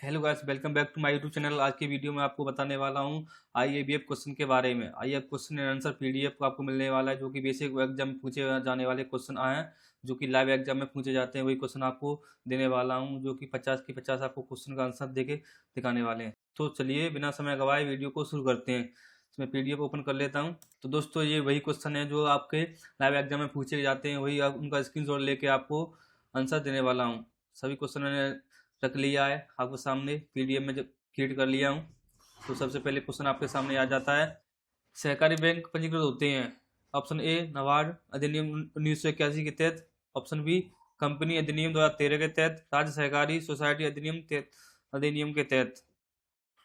Hello guys, welcome back to my YouTube channel. आज की video में आपको बताने वाला हूं आईएबीएफ क्वेश्चन के बारे में। आईएबीएफ क्वेश्चन एंड आंसर पीडीएफ आपको मिलने वाला है, जो कि बेसिक एग्जाम में पूछे जाने वाले क्वेश्चन आए हैं, जो कि लाइव एग्जाम में पूछे जाते हैं। वही क्वेश्चन आपको देने वाला हूं, जो कि 50 की 50 आपको क्वेश्चन का आंसर देके दिखाने वाले हैं। तो चलिए बिना समय गवाए वीडियो को शुरू करते हैं। मैं पीडीएफ ओपन कर लेता हूँ। तो दोस्तों, ये वही क्वेश्चन है जो आपके लाइव एग्जाम में पूछे जाते हैं। वही उनका स्क्रीनशॉट लेके आपको आंसर देने वाला हूँ। सभी क्वेश्चन रख लिया है आपके सामने, पीडीएफ में जब क्रिएट कर लिया हूँ। तो सबसे पहले क्वेश्चन आपके सामने आ जाता है, सहकारी बैंक पंजीकृत होते हैं। ऑप्शन ए नाबार्ड अधिनियम 1981 के तहत, ऑप्शन बी कंपनी अधिनियम 2013 के तहत, राज्य सहकारी सोसाइटी अधिनियम के तहत,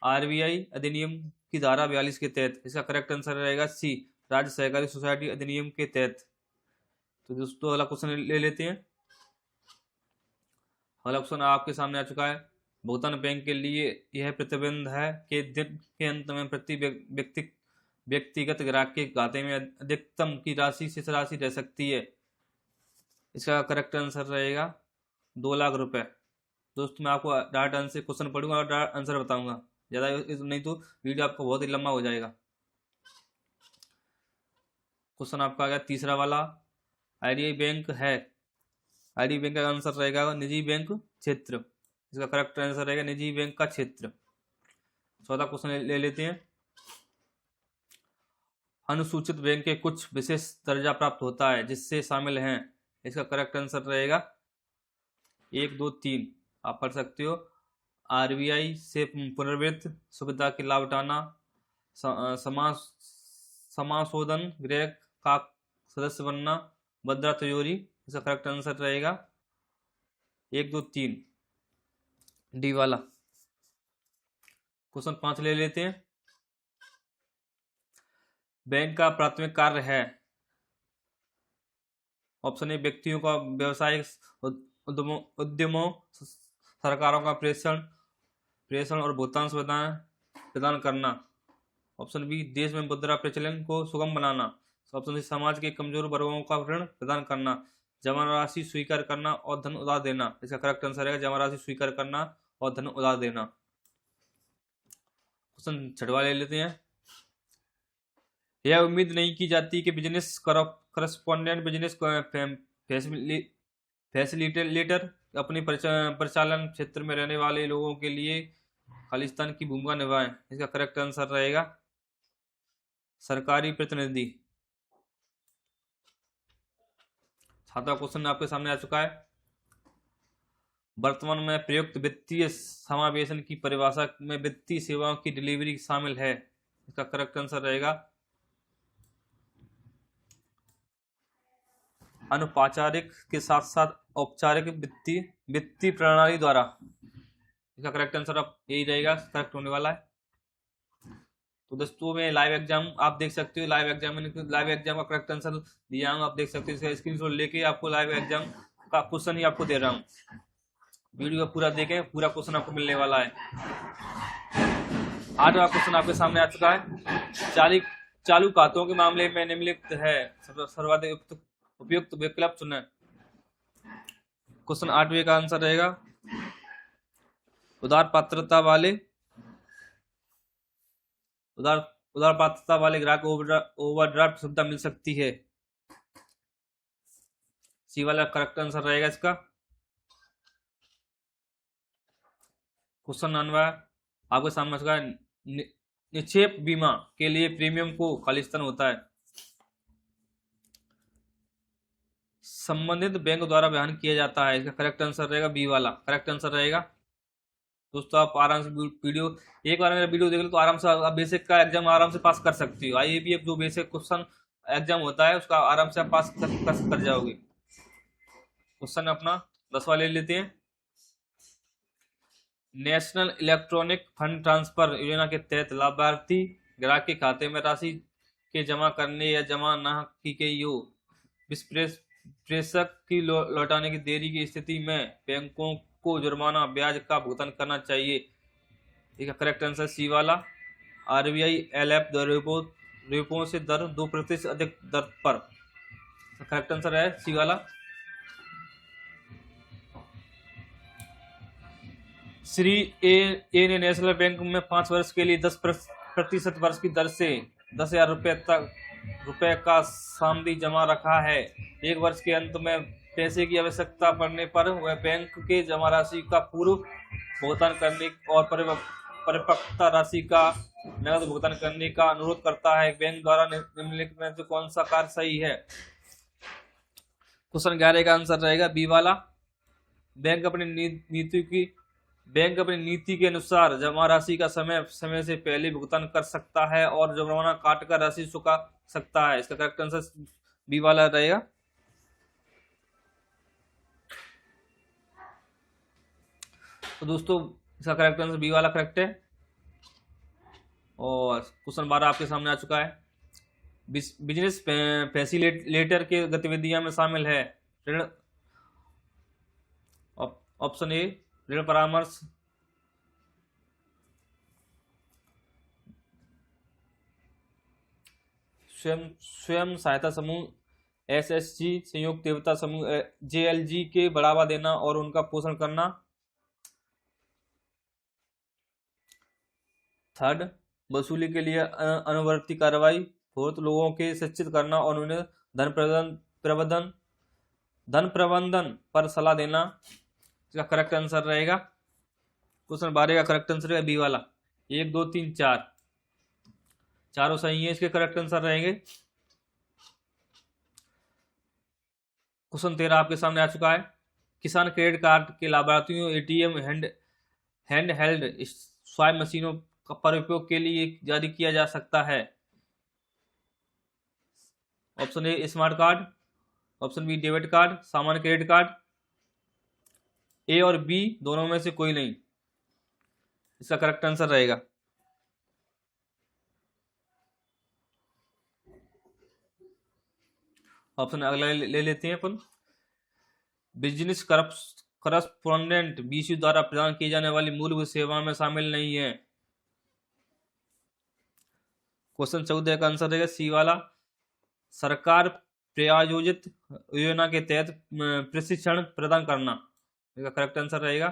आरबीआई अधिनियम की धारा 42 के तहत। इसका करेक्ट आंसर रहेगा सी, राज्य सहकारी सोसाइटी अधिनियम के तहत। तो दोस्तों अगला क्वेश्चन ले लेते हैं। अगला क्वेश्चन आपके सामने आ चुका है, भुगतान बैंक के लिए यह प्रतिबंध है कि दिन के अंत में प्रति व्यक्तिगत ग्राहक के खाते में अधिकतम की राशि शेष राशि रह सकती है। इसका करेक्ट आंसर रहेगा 2 लाख रुपए। दोस्तों मैं आपको डायरेक्ट आंसर क्वेश्चन पढ़ूंगा और डायरेक्ट आंसर बताऊंगा, ज़्यादा नहीं तो वीडियो आपको बहुत ही लंबा हो जाएगा। क्वेश्चन आपका आ गया तीसरा वाला, आईडीआई बैंक है। आईडीआई बैंक का आंसर रहेगा निजी बैंक क्षेत्र। इसका करेक्ट आंसर रहेगा निजी बैंक का क्षेत्र। चौथा क्वेश्चन ले लेते हैं, अनुसूचित बैंक के कुछ विशेष दर्जा प्राप्त होता है जिससे शामिल हैं। इसका करेक्ट आंसर रहेगा 1, 2, 3 आप पढ़ सकते हो। आरबीआई से पुनर्वित्त सुविधा के लाभ उठाना, समाशोधन गृह का सदस्य बनना, मुद्रा तिजोरी। इसका करेक्ट आंसर रहेगा 1, 2, 3 डी वाला। क्वेश्चन 5 ले लेते हैं, बैंक का प्राथमिक कार्य है। ऑप्शन ए व्यक्तियों का व्यवसायिक उद्यमों सरकारों का प्रेषण और भुगतान सुविधाएं प्रदान करना। ऑप्शन बी देश में मुद्रा प्रचलन को सुगम बनाना। ऑप्शन सी समाज के कमजोर वर्गों का ऋण प्रदान करना, जमा राशि स्वीकार करना और धन उधार देना। इसका करेक्ट आंसर है जमा राशि स्वीकार करना और धन उधार देना। क्वेश्चन छठवा ले लेते हैं, यह उम्मीद नहीं की जाती कि बिजनेस करस्पॉन्डेंट बिजनेस फैसिलिटेटर अपने परिचालन क्षेत्र में रहने वाले लोगों के लिए खालिस्तान की भूमिका निभाएं। इसका करेक्ट आंसर रहेगा सरकारी प्रतिनिधि। सातवां क्वेश्चन आपके सामने आ चुका है, वर्तमान में प्रयुक्त वित्तीय समावेशन की परिभाषा में वित्तीय सेवाओं की डिलीवरी शामिल है। इसका करेक्ट आंसर रहेगा अनौपचारिक के साथ साथ औपचारिक वित्तीय प्रणाली द्वारा। इसका करेक्ट आंसर अब यही रहेगा, करेक्ट होने वाला है। तो दोस्तों मैं लाइव एग्जाम आप देख सकते हो, लाइव एग्जाम का करेक्ट आंसर दिया हूँ, आप देख सकते हो। इसका स्क्रीनशॉट लेके आपको लाइव एग्जाम का क्वेश्चन ही आपको दे रहा हूँ। वीडियो पूरा देखें, पूरा क्वेश्चन आपको मिलने वाला है। 8वां क्वेश्चन आपके सामने आ चुका है, चालू खातों के मामले में निम्नलिखित है सर्वाधिक उपयुक्त विकल्प चुने। क्वेश्चन 8वें का आंसर रहेगा उधार पात्रता वाले ग्राहक को ओवरड्राफ्ट सुविधा मिल सकती है। सी वाला करेक्ट आंसर रहेगा इसका। क्वेश्चन 9वां आपके सामने चुका है, निक्षेप बीमा के लिए प्रीमियम को खालिस्तान होता है। संबंधित बैंक द्वारा बयान किया जाता है। इसका करेक्ट आंसर रहेगा बी वाला, करेक्ट आंसर रहेगा। दोस्तों आप आराम से वीडियो एक बार मेरा वीडियो देख लो तो आराम से आप बेसिक का एग्जाम आराम से पास कर सकती हो। आईएबीएफ जो बेसिक क्वेश्चन एग्जाम होता है उसका आराम से आप पास कर जाओगे। क्वेश्चन अपना 10वां ले लेते हैं, नेशनल इलेक्ट्रॉनिक फंड ट्रांसफर योजना के तहत लाभार्थी ग्राहक के खाते में राशि के जमा करने या जमा न की गई हो प्रेषक की लौटाने की देरी की स्थिति में बैंकों को जुर्माना ब्याज का भुगतान करना चाहिए। इसका करेक्ट आंसर सी वाला, आरबीआई एलएफ रेपो से दर 2% अधिक दर पर। करेक्ट आंसर है सी वाला। श्री ए ने नेशनल बैंक में 5 वर्ष के लिए 10% वर्ष की दर से 10,000 रुपए का सावधि जमा रखा है। 1 वर्ष के अंत में पैसे की आवश्यकता पड़ने पर वह बैंक के जमा राशि का पूर्व भुगतान करने और परिपक्वता राशि का नकद भुगतान करने का अनुरोध करता है। बैंक द्वारा निम्नलिखित में से कौन सा कार्य सही है? क्वेश्चन 11 का आंसर रहेगा बी वाला। बैंक अपनी नीति के अनुसार जमा राशि का समय से पहले भुगतान कर सकता है और जुर्माना काट कर राशि चुका सकता है। इसका करेक्ट आंसर बी वाला रहेगा। तो दोस्तों इसका करेक्ट आंसर बी वाला करेक्ट है। और क्वेश्चन 12 आपके सामने आ चुका है। बिजनेस फैसिलिटेटर के गतिविधियां में शामिल है ऋण। ऑप्शन ए ऋण परामर्श, स्वयं सहायता समूह, एसएचजी, संयुक्त देवता समूह, जेएलजी के बढ़ावा देना और उनका पोषण करना। थर्ड वसूली के लिए अनुवर्ती कार्रवाई। फोर्थ लोगों के शिक्षित करना और उन्हें धन प्रबंधन पर सलाह देना। इसका करेक्ट आंसर रहेगा क्वेश्चन 12 का करेक्ट आंसर है बी वाला। 1 2 3 4 चारों सही है, इसके करेक्ट आंसर रहेंगे। क्वेश्चन 13 आपके सामने आ चुका है। किसान क्रेडिट कार्ड के लाभार्थियों एटीएम हैंड हेल्ड स्वाइप मशीनों पर उपयोग के लिए जारी किया जा सकता है। Option A smart card, option B debit card, सामान्य क्रेडिट कार्ड। ए और बी दोनों में से कोई नहीं, इसका करेक्ट आंसर रहेगा। ऑप्शन अगला ले लेते हैं अपन। बिजनेस करस्पॉन्डेंट बीसी द्वारा प्रदान की जाने वाली मूलभूत सेवा में शामिल नहीं है। क्वेश्चन 14 का आंसर रहेगा सी वाला। सरकार प्रायोजित योजना के तहत प्रशिक्षण प्रदान करना, इसका करेक्ट आंसर रहेगा।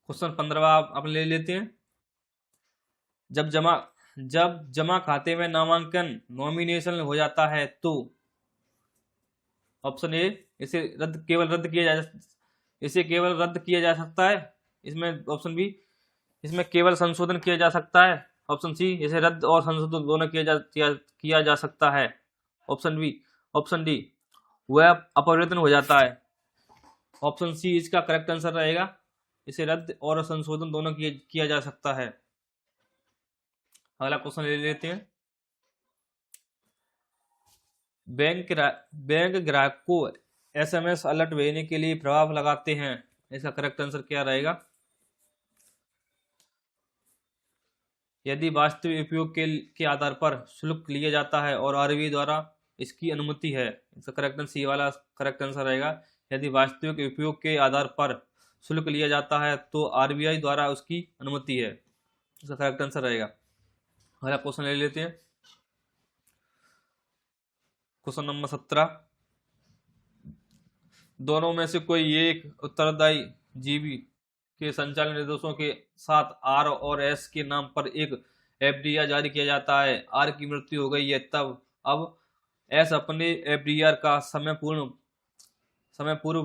क्वेश्चन 15 आप ले लेते हैं। जब जमा खाते में नामांकन नॉमिनेशन हो जाता है तो ऑप्शन ए इसे केवल रद्द किया जा सकता है। इसमें ऑप्शन बी इसमें केवल संशोधन किया जा सकता है। ऑप्शन सी इसे रद्द और संशोधन दोनों किया जा सकता है। ऑप्शन डी वह अपरिवर्तन हो जाता है। ऑप्शन सी इसका करेक्ट आंसर रहेगा। इसे रद्द और संशोधन दोनों किया जा सकता है। अगला क्वेश्चन ले लेते हैं। बैंक ग्राहक को एसएमएस अलर्ट भेजने के लिए प्रभाव लगाते हैं, इसका करेक्ट आंसर क्या रहेगा? यदि वास्तविक उपयोग के आधार पर शुल्क लिया जाता है और आरबीआई द्वारा इसकी अनुमति है, इसका करेक्ट आंसर सी वाला करेक्ट आंसर रहेगा। यदि वास्तविक उपयोग के आधार पर शुल्क लिया जाता है तो आरबीआई द्वारा उसकी अनुमति है, इसका करेक्ट आंसर रहेगा। अगला क्वेश्चन ले लेते हैं। Question number 17। दोनों में से कोई एक उत्तरदायी जीवी के संचालन निर्देशों के साथ आर और एस के नाम पर एक एफडीआर जारी किया जाता है। आर की मृत्यु हो गई है, तब अब एस अपने एफडीआर का समय पूर्व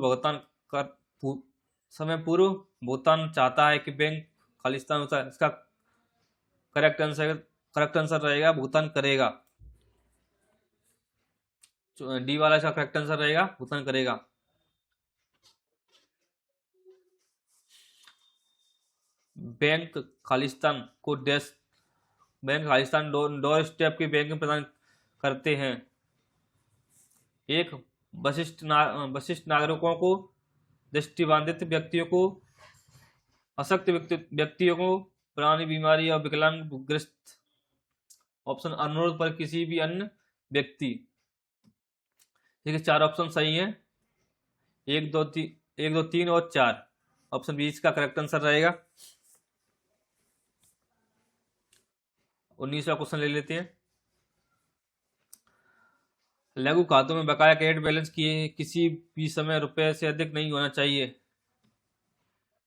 भुगतान चाहता है कि बैंक खालिस्तान होता है। इसका करेक्ट आंसर रहेगा भुगतान करेगा। डी वाला इसका करेक्ट आंसर रहेगा भुगतान करेगा। बैंक खालिस्तान डोर स्टेप की बैंकिंग प्रदान करते हैं। एक वरिष्ठ नागरिकों को, दृष्टिबाधित व्यक्तियों को, अशक्त व्यक्तियों को, पुरानी बीमारी और विकलांग ग्रस्त। ऑप्शन अनुरोध पर किसी भी अन्य व्यक्ति। देखिए 4 ऑप्शन सही है, 1 2 3 और 4। ऑप्शन बी इसका करेक्ट आंसर रहेगा। 19वां क्वेश्चन ले लेते हैं। लघु खातों में बकाया क्रेडिट बैलेंस किसी भी समय रुपए से अधिक नहीं होना चाहिए।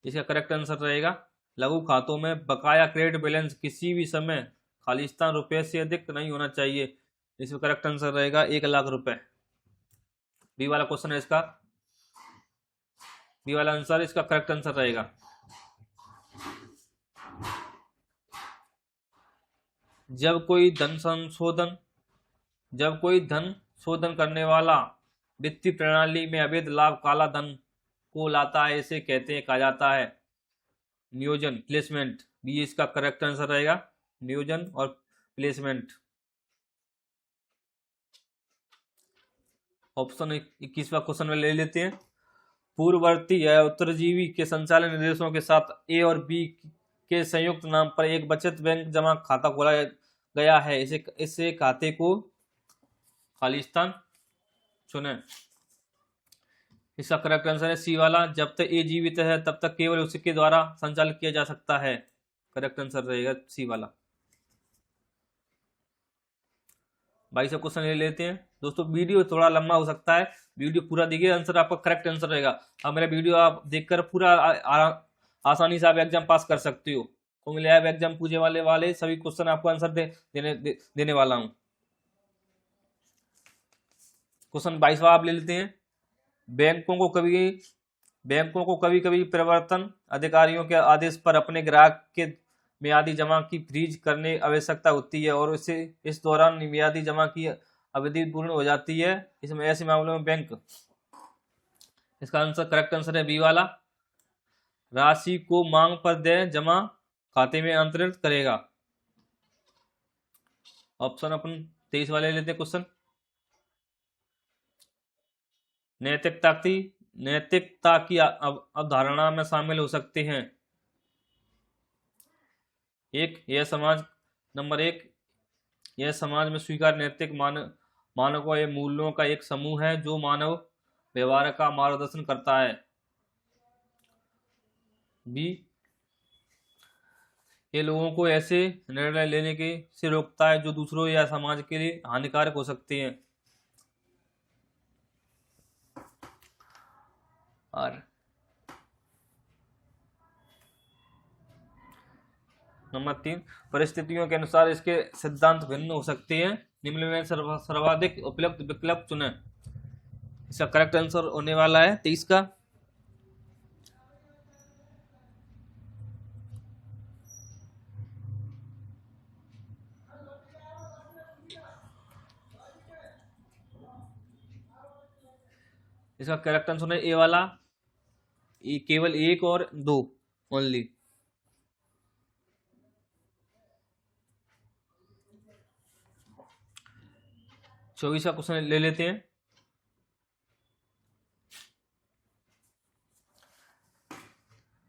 इसका करेक्ट आंसर रहेगा लघु खातों में बकाया क्रेडिट बैलेंस किसी भी समय खालिस्तान रुपए से अधिक नहीं होना चाहिए। इसका करेक्ट आंसर रहेगा 1,00,000 रुपए। बी वाला क्वेश्चन है इसका, बी वाला आंसर इसका करेक्ट आंसर रहेगा। जब कोई धन शोधन करने वाला वित्तीय प्रणाली में अवैध लाभ काला धन को लाता है, इसे कहा जाता है नियोजन, प्लेसमेंट। बी इसका करेक्ट आंसर रहेगा, नियोजन और प्लेसमेंट। ऑप्शन 21वां क्वेश्चन में ले लेते हैं। पूर्ववर्ती या उत्तरजीवी के संचालन निर्देशों के साथ ए और बी के संयुक्त नाम पर एक बचत बैंक जमा खाता खोला गया है, इसे खाते को खालिस्तान चुने। इसका करेक्ट आंसर है सी वाला, जब तक ए जीवित है तब तक केवल उसके द्वारा संचालित किया जा सकता है। करेक्ट आंसर रहेगा सी वाला। 22वां क्वेश्चन ले लेते हैं। दोस्तों वीडियो थोड़ा लंबा हो सकता है, वीडियो पूरा देखिए, आंसर आपका करेक्ट आंसर रहेगा। अब मेरा वीडियो आप देखकर पूरा आसानी से आप एग्जाम पास कर सकते हो। तो मैं लैब एग्जाम पूछे वाले सभी क्वेश्चन आपको आंसर देने वाला हूं। क्वेश्चन 22वां आप ले लेते हैं। बैंकों को कभी कभी प्रवर्तन अधिकारियों के आदेश पर अपने ग्राहक के मियादी जमा की फ्रीज करने आवश्यकता होती है और इस दौरान मियादी जमा की अवधि पूर्ण हो जाती है। इसमें ऐसे मामलों में बैंक, इसका आंसर करेक्ट आंसर है बी वाला, राशि को मांग पर दे जमा खाते में अंतरित करेगा। ऑप्शन अपन 23 वाले लेते हैं क्वेश्चन। नैतिकता की अवधारणा में शामिल हो सकते हैं। नंबर एक, यह समाज में स्वीकार नैतिक मानकों या मूल्यों का एक समूह है जो मानव व्यवहार का मार्गदर्शन करता है। बी, ये लोगों को ऐसे निर्णय लेने से रोकता है जो दूसरों या समाज के लिए हानिकारक हो सकते हैं। और नंबर 3, परिस्थितियों के अनुसार इसके सिद्धांत भिन्न हो सकते हैं। निम्न में सर्वाधिक उपयुक्त विकल्प चुनें। इसका करेक्ट आंसर होने वाला है 23 का। इसका करेक्ट आंसर है ए वाला, केवल 1 और 2 ओनली। चौबीसवां क्वेश्चन ले लेते हैं।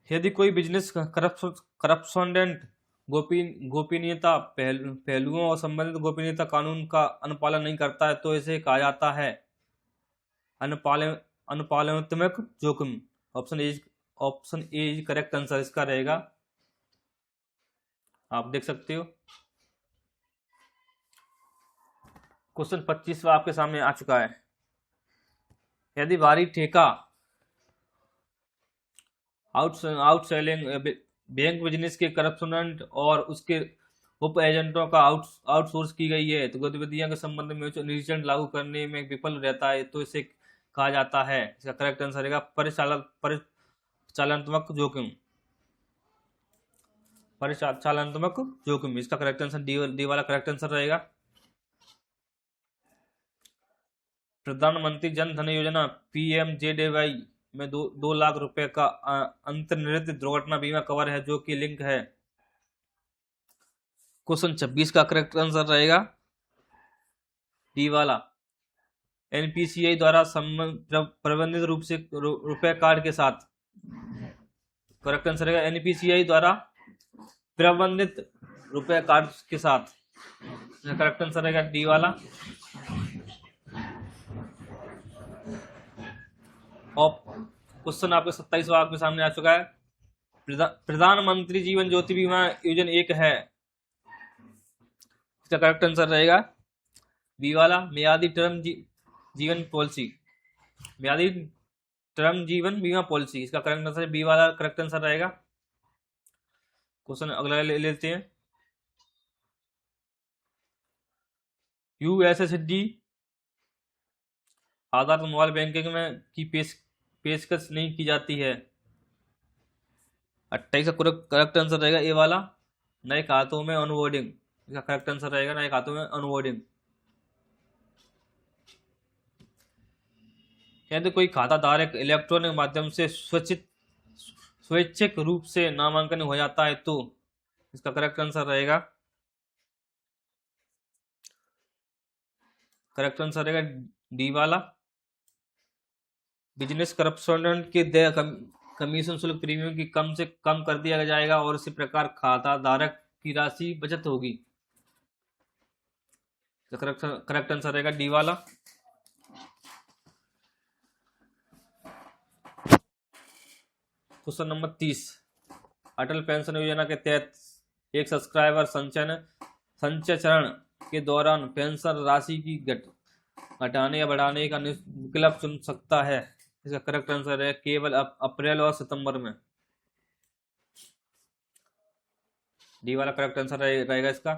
यदि कोई बिजनेस करप्शनेंट गोपनीयता पहलुओं और संबंधित गोपनीयता कानून का अनुपालन नहीं करता है तो इसे कहा जाता है अनुपालनात्मक जोखिम। Option A is correct answer इसका रहेगा, आप देख सकते हो। क्वेश्चन 25वां आपके सामने आ चुका है। यदि भारी ठेका आउटसेलिंग बैंक बिजनेस के करप्शनेंट और उसके उप एजेंटों का आउटसोर्स की गई है तो गतिविधियों के संबंध में निरीक्षण लागू करने में विफल रहता है तो इसे कहा जाता है। इसका करेक्ट आंसर रहेगा परिचालनात्मक जोखिम। परिचालनात्मक जोखिम, इसका करेक्ट आंसर डी वाला करेक्ट आंसर रहेगा। प्रधानमंत्री जन धन योजना PMJDY में 2 लाख रुपए का अंतर्निहित दुर्घटना बीमा कवर है जो कि लिंक है। क्वेश्चन 26 का करेक्ट आंसर रहेगा डी वाला, NPCI द्वारा प्रबंधित रूप से रुपए कार्ड के साथ। करेक्ट आंसर रहेगा NPCI द्वारा प्रबंधित रुपए कार्ड के साथ। करेक्ट आंसर रहेगा डी वाला। और क्वेश्चन आपके 27वां आपके सामने आ चुका है। प्रधानमंत्री जीवन ज्योति बीमा योजना 1 है, इसका करेक्ट आंसर रहेगा बी वाला मियादी टर्म जीवन पॉलिसी, मियादी टर्म जीवन बीमा पॉलिसी, इसका करेक्ट आंसर बी वाला करेक्ट आंसर रहेगा। क्वेश्चन अगला ले लेते हैं। यूएसएसडी आधार पर मोबाइल बैंकिंग में की पेशकश नहीं की जाती है। 28 का करेक्ट आंसर रहेगा ए वाला, नए खातों में ऑनबोर्डिंग, इसका करेक्ट आंसर रहेगा नए खातों में ऑनबोर्डिंग। यदि कोई खाता धारक इलेक्ट्रॉनिक माध्यम से स्वैच्छिक रूप से नामांकन हो जाता है तो इसका करेक्ट आंसर रहेगा, करेक्ट आंसर रहेगा डी वाला, बिजनेस करस्पॉन्डेंट के देय कमीशन शुल्क प्रीमियम की कम से कम कर दिया जाएगा और इसी प्रकार खाता धारक की राशि बचत होगी। करेक्ट आंसर रहेगा डी वाला। क्वेश्चन नंबर 30, अटल पेंशन योजना के तहत एक सब्सक्राइबर संचय चरण के दौरान पेंशन राशि की घटाने या बढ़ाने का विकल्प चुन सकता है। इसका करेक्ट आंसर है केवल अप्रैल और सितंबर में, डी वाला करेक्ट आंसर रहेगा इसका।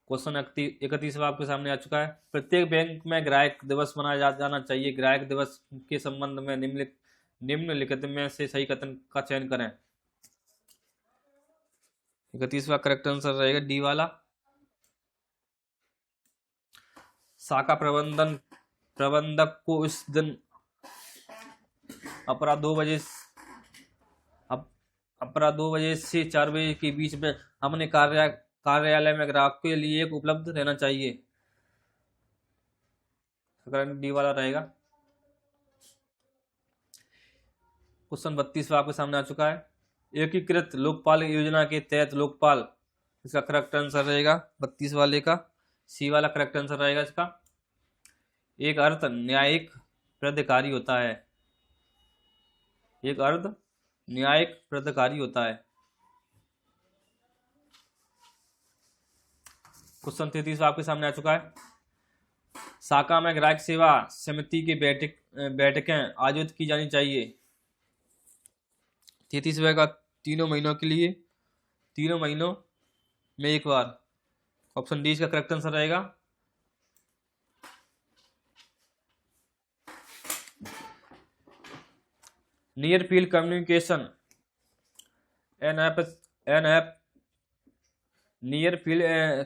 क्वेश्चन 31 आपके सामने आ चुका है। प्रत्येक बैंक में ग्राहक दिवस मनाया जाना चाहिए। ग्राहक दिवस के संबंध में निम्नलिखित में से सही कथन का चयन करें। 31वां करेक्ट आंसर रहेगा डी वाला, शाखा प्रबंधक को इस दिन अपराह 2 बजे से 4 बजे के बीच में हमने कार्यालय में ग्राहक के लिए एक उपलब्ध रहना चाहिए। डी वाला रहेगा। क्वेश्चन 32 आपके सामने आ चुका है। एकीकृत लोकपाल योजना के तहत लोकपाल, इसका करेक्ट आंसर रहेगा 32 वाले का सी वाला करेक्ट आंसर रहेगा इसका। एक अर्ध न्यायिक प्राधिकारी होता है, एक अर्ध न्यायिक प्राधिकारी होता है। क्वेश्चन 33 आपके सामने आ चुका है। शाखा में ग्राहक सेवा समिति की बैठकें आयोजित की जानी चाहिए। 33वें का 3 महीनों के लिए, 3 महीनों में एक बार। ऑप्शन डी इसका करेक्ट आंसर रहेगा। Near field communication near field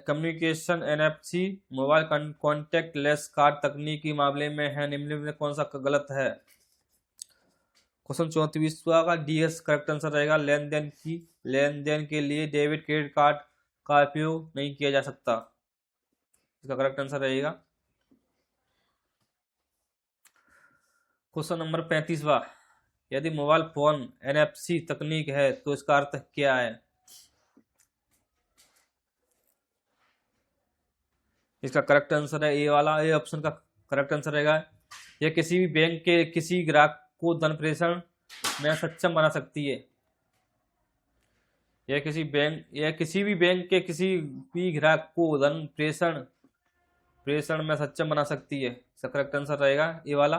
communication NFC mobile contact less card तकनीक के मामले में है, निम्नलिखित में कौन सा गलत है। क्वेश्चन 34 का DS करेक्ट आंसर रहेगा। लेनदेन के लिए डेबिट क्रेडिट कार्ड का उपयोग नहीं किया जा सकता, इसका करेक्ट आंसर रहेगा। क्वेश्चन नंबर 35वां, यदि मोबाइल फोन NFC तकनीक है तो इसका अर्थ क्या है। इसका करेक्ट आंसर है ए वाला, ए ऑप्शन का करेक्ट आंसर रहेगा। यह किसी भी बैंक के किसी ग्राहक को धन प्रेषण में सक्षम बना सकती है। यह किसी भी बैंक के किसी भी ग्राहक को धन प्रेषण में सक्षम बना सकती है। इसका करेक्ट आंसर रहेगा ए वाला।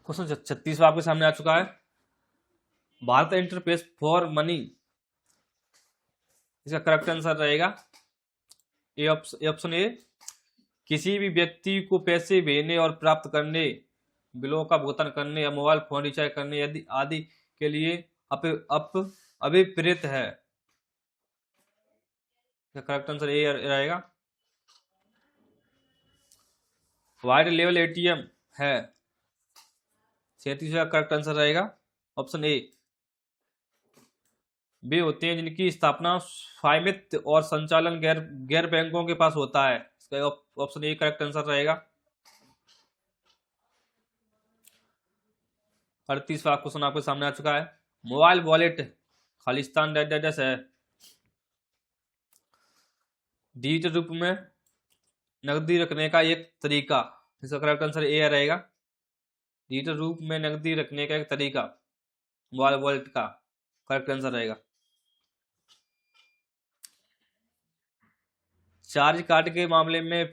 क्वेश्चन 36 आपके सामने आ चुका है। भारत इंटरफेस फॉर मनी, इसका करेक्ट आंसर रहेगा ऑप्शन ए, किसी भी व्यक्ति को पैसे भेजने और प्राप्त करने, बिलों का भुगतान करने या मोबाइल फोन रिचार्ज करने यदि आदि के लिए अभिप्रेत है। करेक्ट आंसर ए रहेगा। वाइड लेवल ATM है, 37 का करेक्ट आंसर रहेगा ऑप्शन ए। वे होते हैं जिनकी स्थापना स्वामित्व और संचालन गैर बैंकों के पास होता है। इसका ऑप्शन ए करेक्ट आंसर रहेगा। 38वां क्वेश्चन आपके सामने आ चुका है। मोबाइल वॉलेट खालिस्तान डैश है, डिजिटल रूप में नकदी रखने का एक तरीका। इसका करेक्ट आंसर ए रहेगा। डिजिटल रूप में नकदी रखने का एक तरीका मोबाइल वॉलेट का करेक्ट आंसर रहेगा। चार्ज कार्ड के मामले में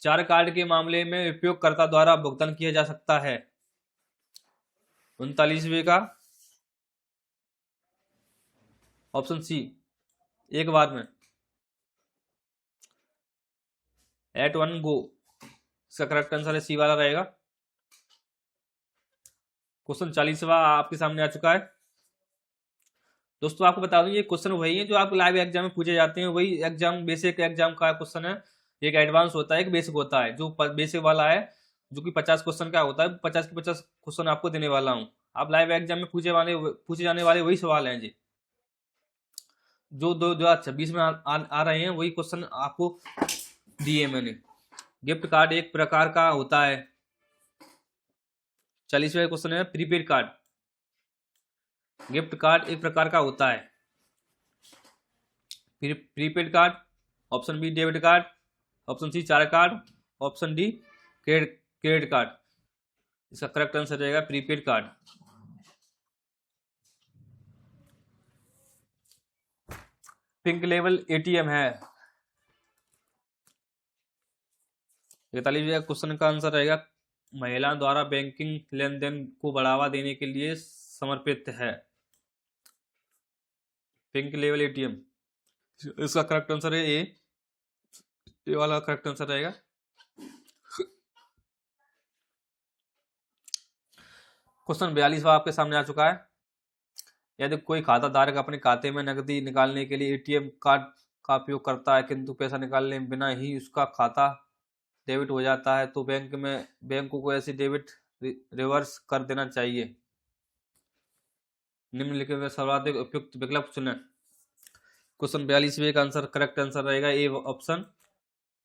चार्ज कार्ड के मामले में उपयोगकर्ता द्वारा भुगतान किया जा सकता है। 39वें का ऑप्शन सी, एक बार में। एट वन गो, इसका करेक्ट आंसर है सी वाला रहेगा। क्वेश्चन 40वां आपके सामने आ चुका है। दोस्तों आपको बता दूं, ये क्वेश्चन वही है जो आप लाइव एग्जाम में पूछे जाते हैं, वही एग्जाम बेसिक एग्जाम का क्वेश्चन है। एक एडवांस होता है, एक बेसिक होता है। जो बेसिक वाला है जो कि 50 क्वेश्चन का होता है, 50 के 50 क्वेश्चन आपको देने वाला हूँ। आप लाइव एग्जाम में पूछे जाने वाले वही सवाल हैं जी, जो 2026 में आ रहे हैं, वही क्वेश्चन आपको दिए मैंने। गिफ्ट कार्ड एक प्रकार का होता है। 40वां क्वेश्चन है, प्रीपेड कार्ड। गिफ्ट कार्ड एक प्रकार का होता है। Prepaid card, option B debit card, option C charge card, option D credit card. इसका करेक्ट आंसर रहेगा prepaid card. Pink level ATM है। 41वें क्वेश्चन का आंसर रहेगा, महिलाओं द्वारा बैंकिंग लेन देन को बढ़ावा देने के लिए समर्पित है। पिंक लेवल एटीएम, इसका करेक्ट आंसर है ए, ये वाला करेक्ट आंसर रहेगा। क्वेश्चन 42वां आपके सामने आ चुका है। यदि कोई खाता धारक अपने खाते में नकदी निकालने के लिए एटीएम कार्ड का उपयोग करता है, किंतु पैसा निकालने बिना ही उसका खाता डेबिट हो जाता है, तो बैंकों को ऐसे डेबिट रिवर्स कर देना चाहिए। निम्नलिखित में सर्वाधिक उपयुक्त विकल्प चुनें। क्वेश्चन 42वें का आंसर करेक्ट आंसर रहेगा ए ऑप्शन,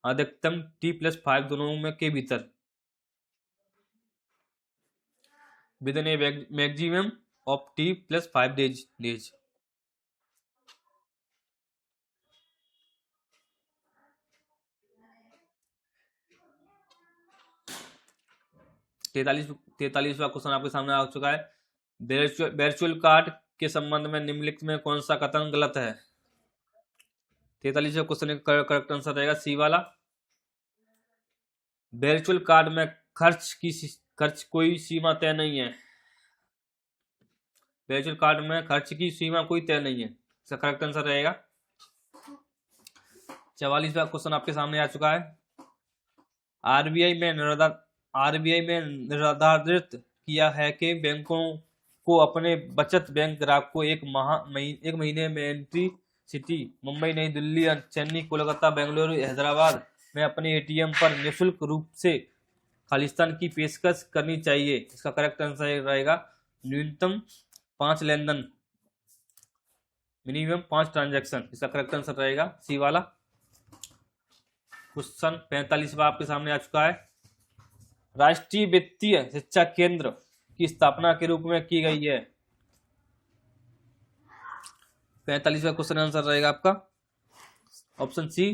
अधिकतम T+5 दोनों में के भीतर, within a maximum of T+5 days. 43वां क्वेश्चन आपके सामने आ चुका है। वर्चुअल कार्ड के संबंध में निम्नलिखित में कौन सा कथन गलत है? 43वां क्वेश्चन का करेक्ट आंसर रहेगा सी वाला। वर्चुअल कार्ड में खर्च कोई सीमा तय नहीं है। वर्चुअल कार्ड में खर्च की सीमा कोई तय नहीं है, इसका करेक्ट आंसर रहेगा। 44वां क्वेश्चन आपके सामने आ चुका है। आरबीआई में निर्धारित किया है कि बैंकों को अपने बचत बैंक ग्राहक को एक महीने में एंट्री सिटी मुंबई, नई दिल्ली, चेन्नई, कोलकाता, बेंगलुरु, हैदराबाद में अपने एटीएम पर निःशुल्क रूप से खालिस्तान की पेशकश करनी चाहिए। इसका करेक्ट आंसर रहेगा न्यूनतम 5 लेनदेन, मिनिमम 5 ट्रांजैक्शन। इसका करेक्ट आंसर रहेगा सी वाला। क्वेश्चन 45वां आपके सामने आ चुका है। राष्ट्रीय वित्तीय शिक्षा केंद्र की स्थापना के रूप में की गई है। 45वां क्वेश्चन आंसर रहेगा आपका ऑप्शन सी,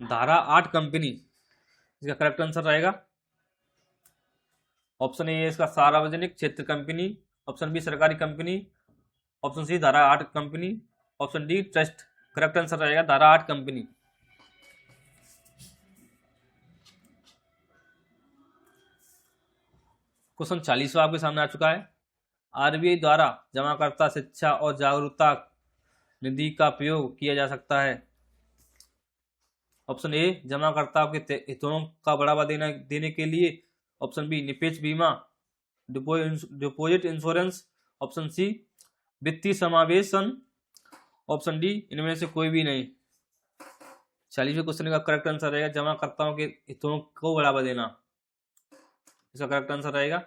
धारा 8 कंपनी। इसका करेक्ट आंसर रहेगा ऑप्शन ए, इसका सार्वजनिक क्षेत्र कंपनी, ऑप्शन बी सरकारी कंपनी, ऑप्शन सी धारा 8 company, option D trust. Correct answer रहेगा धारा 8 कंपनी। क्वेश्चन 40वां आपके सामने आ चुका है। आरबीआई द्वारा जमाकर्ता शिक्षा और जागरूकता निधि का प्रयोग किया जा सकता है। ऑप्शन ए, जमाकर्ताओं के हितों का बढ़ावा देने के लिए, ऑप्शन बी निवेश बीमा, डिपॉजिट इंश्योरेंस, ऑप्शन सी वित्तीय समावेशन, ऑप्शन डी इनमें से कोई भी नहीं। 40वें क्वेश्चन का करेक्ट आंसर रहेगा जमाकर्ताओं के हितों को बढ़ावा देना। इसका करेक्ट आंसर रहेगा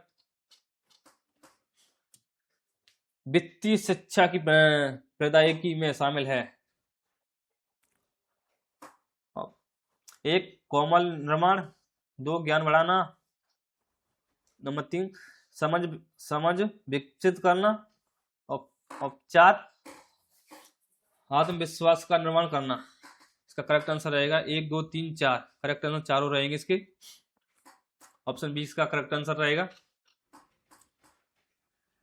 वित्तीय शिक्षा की प्रदायगी में शामिल है। 1 कोमल निर्माण, 2 ज्ञान बढ़ाना, नंबर 3 समझ विकसित करना, और 4 आत्मविश्वास का निर्माण करना। इसका करेक्ट आंसर रहेगा 1 2 3 4। करेक्ट आंसर चारों रहेंगे इसके। ऑप्शन बी इसका करेक्ट आंसर रहेगा।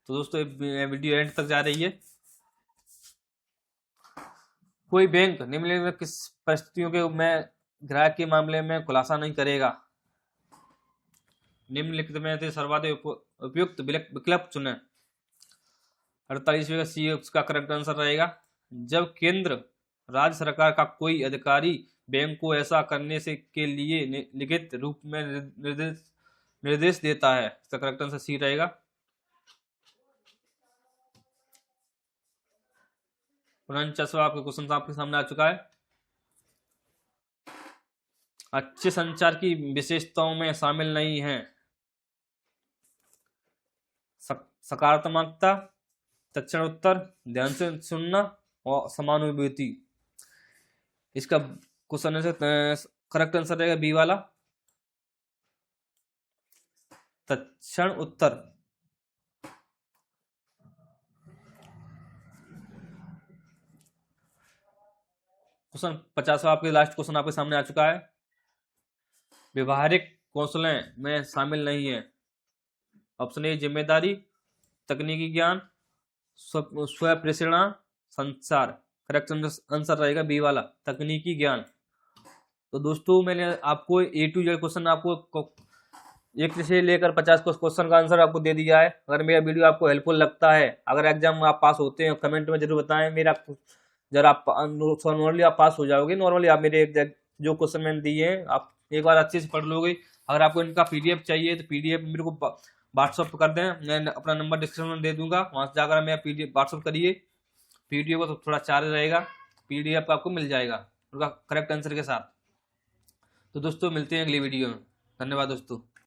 तो दोस्तों वीडियो एंड तक जा रही है। कोई बैंक निम्नलिखित किस परिस्थितियों के में ग्राहक के मामले में खुलासा नहीं करेगा? निम्नलिखित में से सर्वाधिक उपयुक्त विकल्प चुनें। 48वें का सी उसका करेक्ट आंसर रहेगा। जब केंद्र राज्य सरकार का कोई अधिकारी बैंक को ऐसा करने से के लिए लिखित रूप में निर्देश देता है, इसका करेक्ट आंसर सी रहेगा। 49वां आपका क्वेश्चन आपके सामने आ चुका है। अच्छे संचार की विशेषताओं में शामिल नहीं है सकारात्मकता, तत्क्षण उत्तर, ध्यान से सुनना और समानुभूति। इसका क्वेश्चन करेक्ट आंसर रहेगा बी वाला, तत्क्षण उत्तर। क्वेश्चन 50वां आपके लास्ट क्वेश्चन आपके सामने आ चुका है। व्यवहारिक कौशलें में शामिल नहीं है। ऑप्शन ए जिम्मेदारी, तकनीकी ज्ञान, स्व प्रेरणा, संचार। करेक्ट आंसर रहेगा बी वाला, तकनीकी ज्ञान। तो दोस्तों मैंने आपको A to Z क्वेश्चन आपको 1 से लेकर 50 क्वेश्चन का आंसर आपको दे दिया है। अगर मेरा वीडियो आपको हेल्पफुल लगता है, अगर एग्जाम आप पास होते हैं कमेंट में जरूर बताएं। मेरा जरा आप नॉर्मली आप पास हो जाओगे। नॉर्मली आप मेरे जो क्वेश्चन मैंने दिए हैं आप एक बार अच्छे से पढ़ लोगे। अगर आपको इनका PDF चाहिए तो PDF मेरे को व्हाट्सअप कर दें, मैं अपना नंबर डिस्क्रिप्शन में दे दूंगा, वहां से जाकर मैं PDF व्हाट्सअप करिए। PDF का तो थोड़ा चार्ज रहेगा, PDF आपको मिल जाएगा उनका करेक्ट आंसर के साथ। तो दोस्तों मिलते हैं अगली वीडियो में। धन्यवाद दोस्तों।